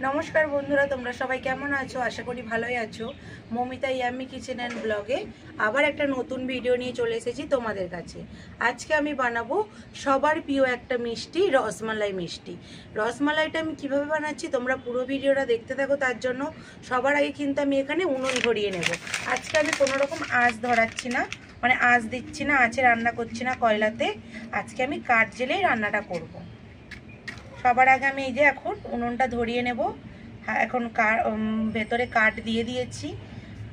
নমস্কার বন্ধুরা, তোমরা সবাই কেমন আছো? আশা করি ভালোই আছো। মমিতা ইয়াম্মি কিচেন অ্যান্ড ব্লগে আবার একটা নতুন ভিডিও নিয়ে চলে এসেছি তোমাদের কাছে। আজকে আমি বানাবো সবার প্রিয় একটা মিষ্টি, রসমালাই মিষ্টি। রসমালাইটা আমি কিভাবে বানাচ্ছি তোমরা পুরো ভিডিওটা দেখতে থাকো। তার জন্য সবার আগে কিন্তু আমি এখানে উনুন ধরিয়ে নেব। আজকে আমি কোনো রকম আঁচ ধরাচ্ছি না, মানে আঁচ দিচ্ছি না, আঁচে রান্না করছি না কয়লাতে। আজকে আমি কাঠ জ্বেলেই রান্নাটা করব। সবার আগে আমি এই যে এখন উনুনটা ধরিয়ে নেব। এখন ভেতরে কাঠ দিয়ে দিয়েছি,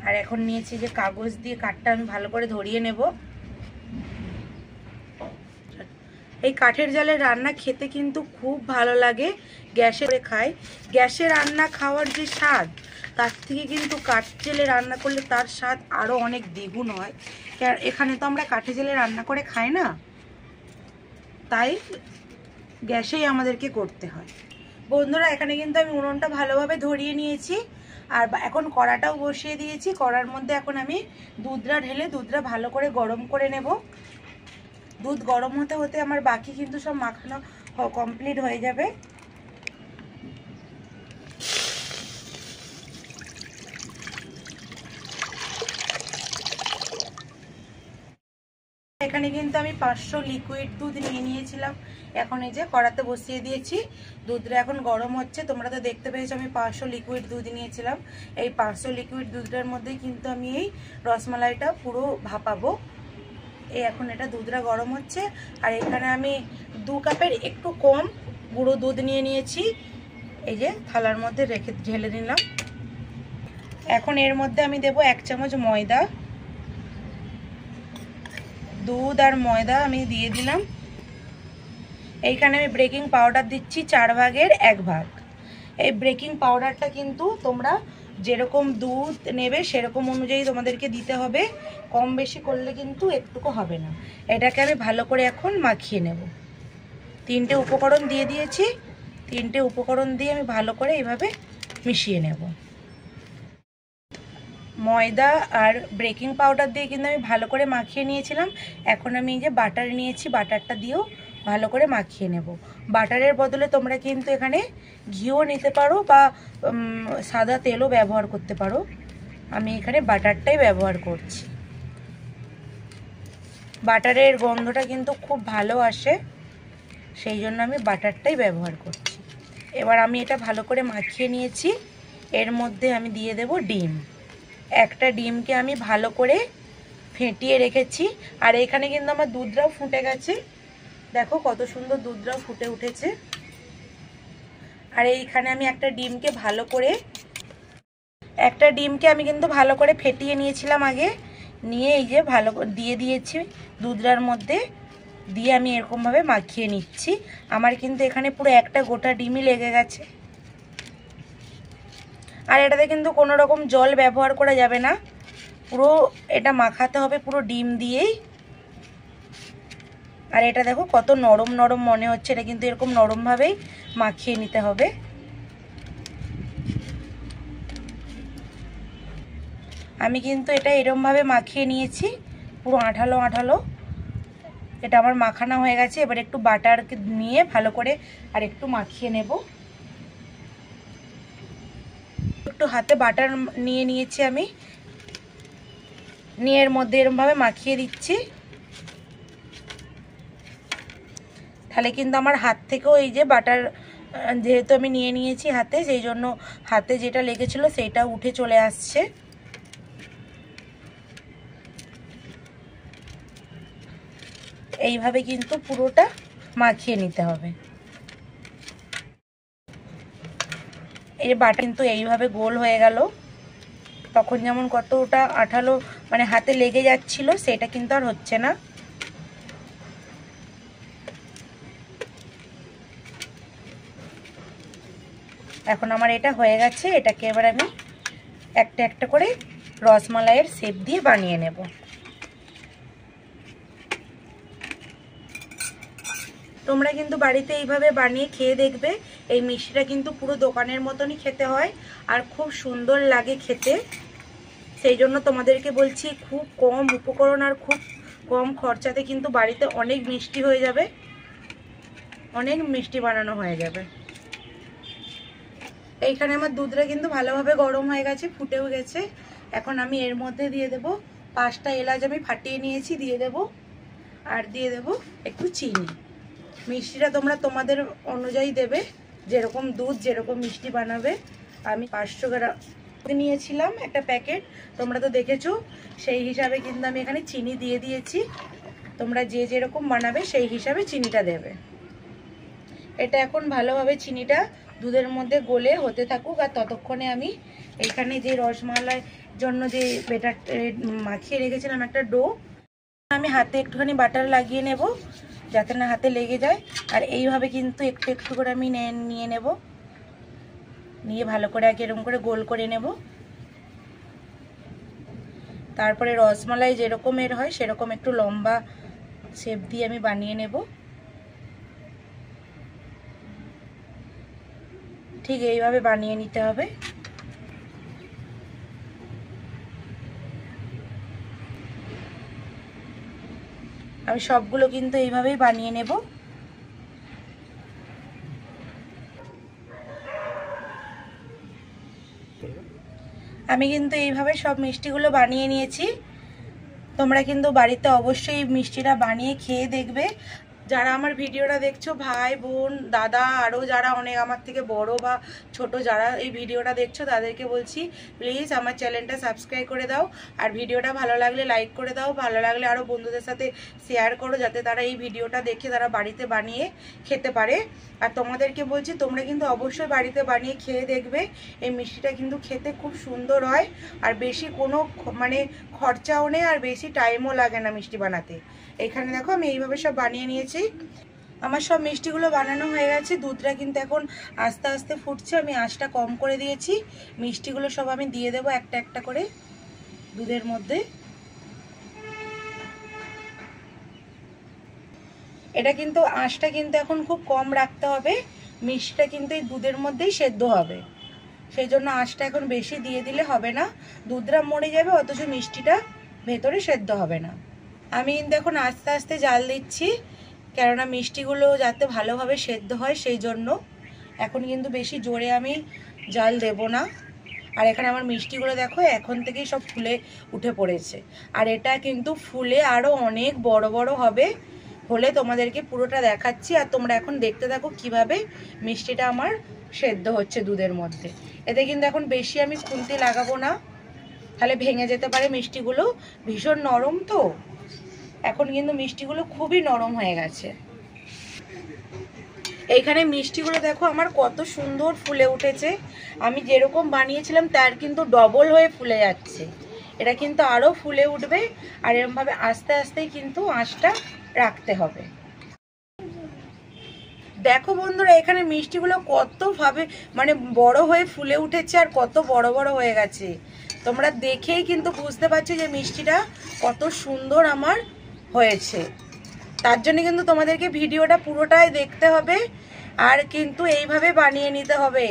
আর এখন নিয়েছি যে কাগজ দিয়ে কাঠটা আমি ভালো করে ধরিয়ে নেব। এই কাঠের জালে রান্না খেতে কিন্তু খুব ভালো লাগে। গ্যাসে খাই, গ্যাসে রান্না খাওয়ার যে স্বাদ, তার থেকে কিন্তু কাঠ জেলে রান্না করলে তার স্বাদ আরও অনেক দ্বিগুণ হয়। এখানে তো আমরা কাঠে জেলে রান্না করে খাই না, তাই গ্যাসেই আমাদেরকে করতে হয়। বন্ধুরা, এখানে কিন্তু আমি উনুনটা ভালোভাবে ধরিয়ে নিয়েছি, আর এখন কড়াটাও বসিয়ে দিয়েছি। কড়ার মধ্যে এখন আমি দুধটা ঢেলে দুধটা ভালো করে গরম করে নেব। দুধ গরম হতে হতে আমার বাকি কিন্তু সব মাখানো কমপ্লিট হয়ে যাবে। এখানে কিন্তু আমি 500 লিকুইড দুধ নিয়ে নিয়েছিলাম। এখন এই যে কড়াতে বসিয়ে দিয়েছি, দুধটা এখন গরম হচ্ছে। তোমরা তো দেখতে পেয়েছো আমি 500 লিকুইড দুধ নিয়েছিলাম। এই 500 লিকুইড দুধটার মধ্যেই কিন্তু আমি এই রসমালাইটা পুরো ভাপাবো। এই এখন এটা দুধটা গরম হচ্ছে, আর এখানে আমি 2 কাপের একটু কম গুঁড়ো দুধ নিয়ে নিয়েছি। এই যে থালার মধ্যে রেখে ঢেলে নিলাম। এখন এর মধ্যে আমি দেব 1 চামচ ময়দা। দুধ আর ময়দা আমি দিয়ে দিলাম। এইখানে আমি বেকিং পাউডার দিচ্ছি 4 ভাগের 1 ভাগ। এই বেকিং পাউডারটা কিন্তু তোমরা যেরকম দুধ নেবে সেরকম অনুযায়ী তোমাদেরকে দিতে হবে, কম বেশি করলে কিন্তু একটুকু হবে না। এটাকে আমি ভালো করে এখন মাখিয়ে নেব। 3টে উপকরণ দিয়ে দিয়েছি, 3টে উপকরণ দিয়ে আমি ভালো করে এইভাবে মিশিয়ে নেব। ময়দা আর বেকিং পাউডার দিয়ে কিন্তু আমি ভালো করে মাখিয়ে নিয়েছিলাম। এখন আমি এই যে বাটার নিয়েছি, বাটারটা দিয়েও ভালো করে মাখিয়ে নেব। বাটারের বদলে তোমরা কিন্তু এখানে ঘিও নিতে পারো বা সাদা তেলও ব্যবহার করতে পারো। আমি এখানে বাটারটাই ব্যবহার করছি। বাটারের গন্ধটা কিন্তু খুব ভালো আসে, সেই জন্য আমি বাটারটাই ব্যবহার করছি। এবার আমি এটা ভালো করে মাখিয়ে নিয়েছি। এর মধ্যে আমি দিয়ে দেব ডিম। একটা ডিমকে আমি ভালো করে ফেটিয়ে রেখেছি, আর এখানে কিন্তু আমার দুধটাও ফুটে গেছে। দেখো কত সুন্দর দুধটাও ফুটে উঠেছে। আর এইখানে আমি একটা ডিমকে আমি কিন্তু ভালো করে ফেটিয়ে নিয়েছিলাম আগে, নিয়ে এই যে ভালো করে দিয়ে দিয়েছি দুধটার মধ্যে। দিয়ে আমি এরকমভাবে মাখিয়ে নিচ্ছি। আমার কিন্তু এখানে পুরো একটা গোটা ডিমই লেগে গেছে। আর এটাতে কিন্তু কোনো রকম জল ব্যবহার করা যাবে না, পুরো এটা মাখাতে হবে পুরো ডিম দিয়েই। আর এটা দেখো কত নরম নরম মনে হচ্ছে, এটা কিন্তু এরকম নরমভাবেই মাখিয়ে নিতে হবে। আমি কিন্তু এটা এরকমভাবে মাখিয়ে নিয়েছি, পুরো আঠালো আঠালো। এটা আমার মাখানো হয়ে গেছে। এবার একটু বাটারকে নিয়ে ভালো করে আর একটু মাখিয়ে নেব। একটু হাতে বাটার নিয়ে নিয়েছি আমি, নিয়ে এর মধ্যে এরকমভাবে মাখিয়ে দিচ্ছি। তাহলে কিন্তু আমার হাত থেকেও এই যে বাটার, যেহেতু আমি নিয়ে নিয়েছি হাতে, সেই জন্য হাতে যেটা লেগেছিল সেটা উঠে চলে আসছে। এইভাবে কিন্তু পুরোটা মাখিয়ে নিতে হবে। এই বাটা কিন্তু এইভাবে গোল হয়ে গেল। তখন যেমন কতটা আঠালো মানে হাতে লেগে যাচ্ছিল, সেটা কিন্তু আর হচ্ছে না। এখন আমার এটা হয়ে গেছে। এটাকে এবার আমি একটা একটা করে রসমালাইয়ের শেপ দিয়ে বানিয়ে নেব। তোমরা কিন্তু বাড়িতে এইভাবে বানিয়ে খেয়ে দেখবে। এই মিষ্টিটা কিন্তু পুরো দোকানের মতনই খেতে হয়, আর খুব সুন্দর লাগে খেতে। সেই জন্য তোমাদেরকে বলছি, খুব কম উপকরণ আর খুব কম খরচাতে কিন্তু বাড়িতে অনেক মিষ্টি হয়ে যাবে, অনেক মিষ্টি বানানো হয়ে যাবে। এইখানে আমার দুধটা কিন্তু ভালোভাবে গরম হয়ে গেছে, ফুটেও গেছে। এখন আমি এর মধ্যে দিয়ে দেব 5টা এলাচ আমি ফাটিয়ে নিয়েছি, দিয়ে দেব। আর দিয়ে দেব একটু চিনি। মিষ্টিটা তোমরা তোমাদের অনুযায়ী দেবে, যেরকম দুধ যেরকম মিষ্টি বানাবে। আমি 500 গ্রাম নিয়েছিলাম একটা প্যাকেট, তোমরা তো দেখেছো, সেই হিসাবে কিন্তু আমি এখানে চিনি দিয়ে দিয়েছি। তোমরা যে যেরকম বানাবে সেই হিসাবে চিনিটা দেবে। এটা এখন ভালোভাবে চিনিটা দুধের মধ্যে গলে হতে থাকুক, আর ততক্ষণে আমি এখানে যে রসমালাই জন্য যে বেটার মাখিয়ে রেখেছিলাম একটা ডো, আমি হাতে একটুখানি বাটার লাগিয়ে নেব যাতে না হাতে লেগে যায়। আর এইভাবে কিন্তু একটু একটু করে আমি নিয়ে নেব, নিয়ে ভালো করে আগে এরকম করে গোল করে নেব। তারপরে রসমালাই যেরকমের হয় সেরকম একটু লম্বা শেপ দিয়ে আমি বানিয়ে নেব। ঠিক এইভাবে বানিয়ে নিতে হবে। আমি সবগুলো কিন্তু এইভাবেই বানিয়ে নেব। আমি কিন্তু এইভাবে সব মিষ্টিগুলো বানিয়ে নিয়েছি। তোমরা কিন্তু বাড়িতে অবশ্যই মিষ্টিটা বানিয়ে খেয়ে দেখবে। যারা আমার ভিডিওটা দেখছো, ভাই বোন দাদা আরও যারা অনেক আমার থেকে বড় বা ছোট যারা এই ভিডিওটা দেখছো, তাদেরকে বলছি প্লিজ আমার চ্যানেলটা সাবস্ক্রাইব করে দাও। আর ভিডিওটা ভালো লাগলে লাইক করে দাও, ভালো লাগলে আরও বন্ধুদের সাথে শেয়ার করো, যাতে তারা এই ভিডিওটা দেখে তারা বাড়িতে বানিয়ে খেতে পারে। আর তোমাদেরকে বলছি তোমরা কিন্তু অবশ্যই বাড়িতে বানিয়ে খেয়ে দেখবে। এই মিষ্টিটা কিন্তু খেতে খুব সুন্দর হয়, আর বেশি কোনো মানে খরচাও নেই, আর বেশি টাইমও লাগে না মিষ্টি বানাতে। এখানে দেখো আমি এইভাবে সব বানিয়ে নিয়েছি। আমার সব মিষ্টিগুলো বানানো হয়ে গেছে। দুধটা কিন্তু এখন আস্তে আস্তে ফুটছে, আমি আঁচটা কম করে দিয়েছি। মিষ্টিগুলো সব আমি দিয়ে দেবো একটা একটা করে দুধের মধ্যে। এটা কিন্তু আঁচটা কিন্তু এখন খুব কম রাখতে হবে, মিষ্টিটা কিন্তু এই দুধের মধ্যেই সেদ্ধ হবে। সেই জন্য আঁচটা এখন বেশি দিয়ে দিলে হবে না, দুধটা মরে যাবে অথচ মিষ্টিটা ভেতরে সেদ্ধ হবে না। আমি কিন্তু এখন আস্তে আস্তে জাল দিচ্ছি, কেননা মিষ্টিগুলো যাতে ভালোভাবে সেদ্ধ হয় সেই জন্য। এখন কিন্তু বেশি জোরে আমি জাল দেব না। আর এখানে আমার মিষ্টিগুলো দেখো এখন থেকেই সব ফুলে উঠে পড়েছে, আর এটা কিন্তু ফুলে আরও অনেক বড় বড় হবে। হলে তোমাদেরকে পুরোটা দেখাচ্ছি, আর তোমরা এখন দেখতে থাকো কিভাবে মিষ্টিটা আমার সেদ্ধ হচ্ছে দুধের মধ্যে। এতে কিন্তু এখন বেশি আমি খুন্তি লাগাবো না, তাহলে ভেঙে যেতে পারে মিষ্টিগুলো, ভীষণ নরম তো। এখন কিন্তু মিষ্টিগুলো খুবই নরম হয়ে গেছে। এইখানে মিষ্টিগুলো দেখো আমার কত সুন্দর ফুলে উঠেছে। আমি যেরকম বানিয়েছিলাম তার কিন্তু ডবল হয়ে ফুলে যাচ্ছে। এটা কিন্তু আরও ফুলে উঠবে, আর এরকমভাবে আস্তে আস্তেই কিন্তু আঁচটা রাখতে হবে। দেখো বন্ধুরা, এখানে মিষ্টিগুলো কতভাবে মানে বড় হয়ে ফুলে উঠেছে, আর কত বড় বড় হয়ে গেছে। তোমরা দেখেই কিন্তু বুঝতে পারছো যে মিষ্টিটা কত সুন্দর আমার হয়েছে। তার জন্য কিন্তু তোমাদেরকে ভিডিওটা পুরোটাই দেখতে হবে, আর কিন্তু এইভাবে বানিয়ে নিতে হবে,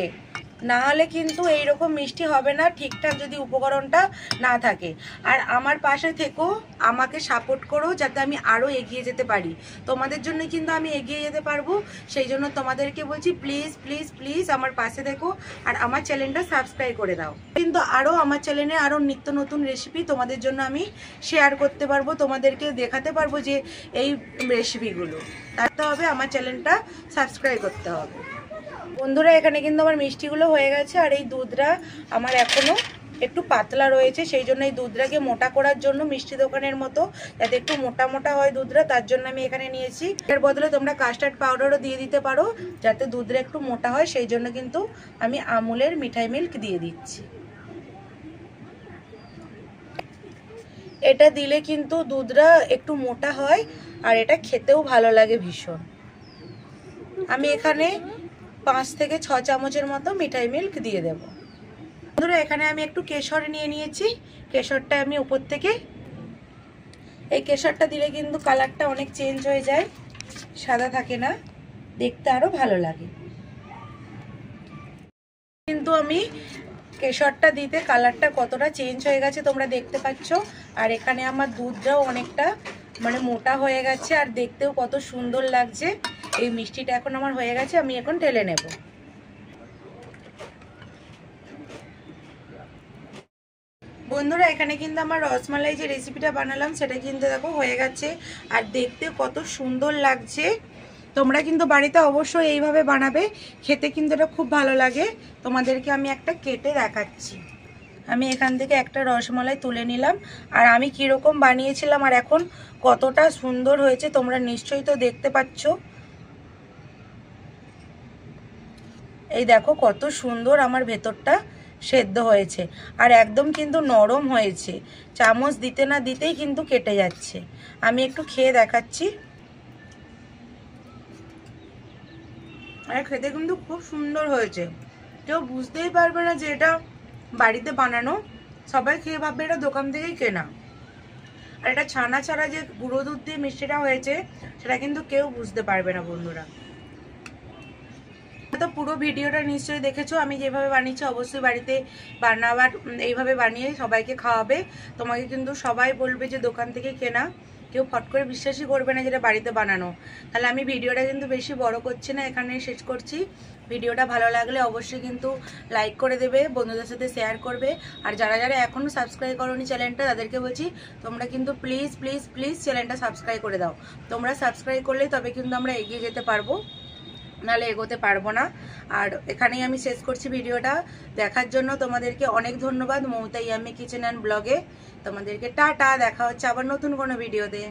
না হলে কিন্তু এইরকম মিষ্টি হবে না ঠিকঠাক যদি উপকরণটা না থাকে। আর আমার পাশে থেকো, আমাকে সাপোর্ট করো যাতে আমি আরও এগিয়ে যেতে পারি। তোমাদের জন্য কিন্তু আমি এগিয়ে যেতে পারবো, সেই জন্য তোমাদেরকে বলছি প্লিজ প্লিজ প্লিজ আমার পাশে থেকো, আর আমার চ্যানেলটা সাবস্ক্রাইব করে দাও। কিন্তু আরও আমার চ্যানেলে আরও নিত্য নতুন রেসিপি তোমাদের জন্য আমি শেয়ার করতে পারবো, তোমাদেরকে দেখাতে পারবো যে এই রেসিপিগুলো। তাতে হবে আমার চ্যানেলটা সাবস্ক্রাইব করতে হবে। বন্ধুরা, এখানে কিন্তু আমার মিষ্টিগুলো হয়ে গেছে, আর এই দুধটা আমার এখনো একটু পাতলা রয়েছে, সেই জন্য এই দুধটাকে মোটা করার জন্য মিষ্টি দোকানের মতো যাতে একটু মোটা মোটা হয় দুধটা, তার জন্য আমি এখানে নিয়েছি। এর বদলে তোমরা কাস্টার্ড পাউডারও দিয়ে দিতে পারো যাতে দুধটা একটু মোটা হয়, সেই জন্য কিন্তু আমি আমুলের মিঠাই মিল্ক দিয়ে দিচ্ছি। এটা দিলে কিন্তু দুধটা একটু মোটা হয়, আর এটা খেতেও ভালো লাগে ভীষণ। আমি এখানে 5 থেকে 6 চামচের মতো মিঠাই মিল্ক দিয়ে দেব। বন্ধুরা, এখানে আমি একটু কেশর নিয়ে নিয়েছি। কেশরটা আমি উপর থেকে, এই কেশরটা দিলে কিন্তু কালারটা অনেক চেঞ্জ হয়ে যায়, সাদা থাকে না, দেখতে আরো ভালো লাগে। কিন্তু আমি কেশরটা দিতে কালারটা কতটা চেঞ্জ হয়ে গেছে তোমরা দেখতে পাচ্ছ। আর এখানে আমার দুধটাও অনেকটা মানে মোটা হয়ে গেছে, আর দেখতেও কত সুন্দর লাগছে। এই মিষ্টিটা এখন আমার হয়ে গেছে, আমি এখন ঢেলে নেব। বন্ধুরা এখানে কিন্তু আমার রসমালাই যে রেসিপিটা বানালাম সেটা কিন্তু দেখো হয়ে গেছে, আর দেখতে কত সুন্দর লাগছে। তোমরা কিন্তু বাড়িতে অবশ্যই এইভাবে বানাবে, খেতে কিন্তু এটা খুব ভালো লাগে। তোমাদেরকে আমি একটা কেটে দেখাচ্ছি। আমি এখান থেকে একটা রসমালাই তুলে নিলাম, আর আমি কীরকম বানিয়েছিলাম আর এখন কতটা সুন্দর হয়েছে তোমরা নিশ্চয়ই তো দেখতে পাচ্ছ। এই দেখো কত সুন্দর আমার ভেতরটা সেদ্ধ হয়েছে, আর একদম কিন্তু নরম হয়েছে, চামচ দিতে না দিতেই কিন্তু কেটে যাচ্ছে। আমি একটু খেয়ে দেখাচ্ছি। আর খেতে কিন্তু খুব সুন্দর হয়েছে, কেউ বুঝতেই পারবে না যে এটা বাড়িতে বানানো। সবাই খেয়ে ভাববে এটা দোকান থেকেই কেনা। আর এটা ছানা ছাড়া যে গুঁড়ো দুধ দিয়ে মিষ্টিটা হয়েছে সেটা কিন্তু কেউ বুঝতে পারবে না বন্ধুরা। তো পুরো ভিডিওটা নিশ্চয়ই দেখেছো, আমি যেভাবে বানিয়েছি অবশ্যই বাড়িতে বানাবার এইভাবে বানিয়ে সবাইকে খাওয়াবে। তোমাকে কিন্তু সবাই বলবে যে দোকান থেকে কেনা, কেউ ফট করে বিশ্বাসই করবে না যেটা বাড়িতে বানানো। তাহলে আমি ভিডিওটা কিন্তু বেশি বড় করছি না, এখানে শেষ করছি। ভিডিওটা ভালো লাগলে অবশ্যই কিন্তু লাইক করে দেবে, বন্ধুদের সাথে শেয়ার করবে। আর যারা যারা এখনও সাবস্ক্রাইব করোনি চ্যানেলটা তাদেরকে বলছি তোমরা কিন্তু প্লিজ প্লিজ প্লিজ চ্যানেলটা সাবস্ক্রাইব করে দাও। তোমরা সাবস্ক্রাইব করলেই তবে কিন্তু আমরা এগিয়ে যেতে পারবো, নাহলে এগোতে পারবো না। আর এখানেই আমি শেষ করছি ভিডিওটা। দেখার জন্য তোমাদেরকে অনেক ধন্যবাদ। মৌমিতা ইয়াম্মি কিচেন অ্যান্ড ব্লগে তোমাদেরকে টাটা, দেখা হচ্ছে আবার নতুন কোনো ভিডিওতে।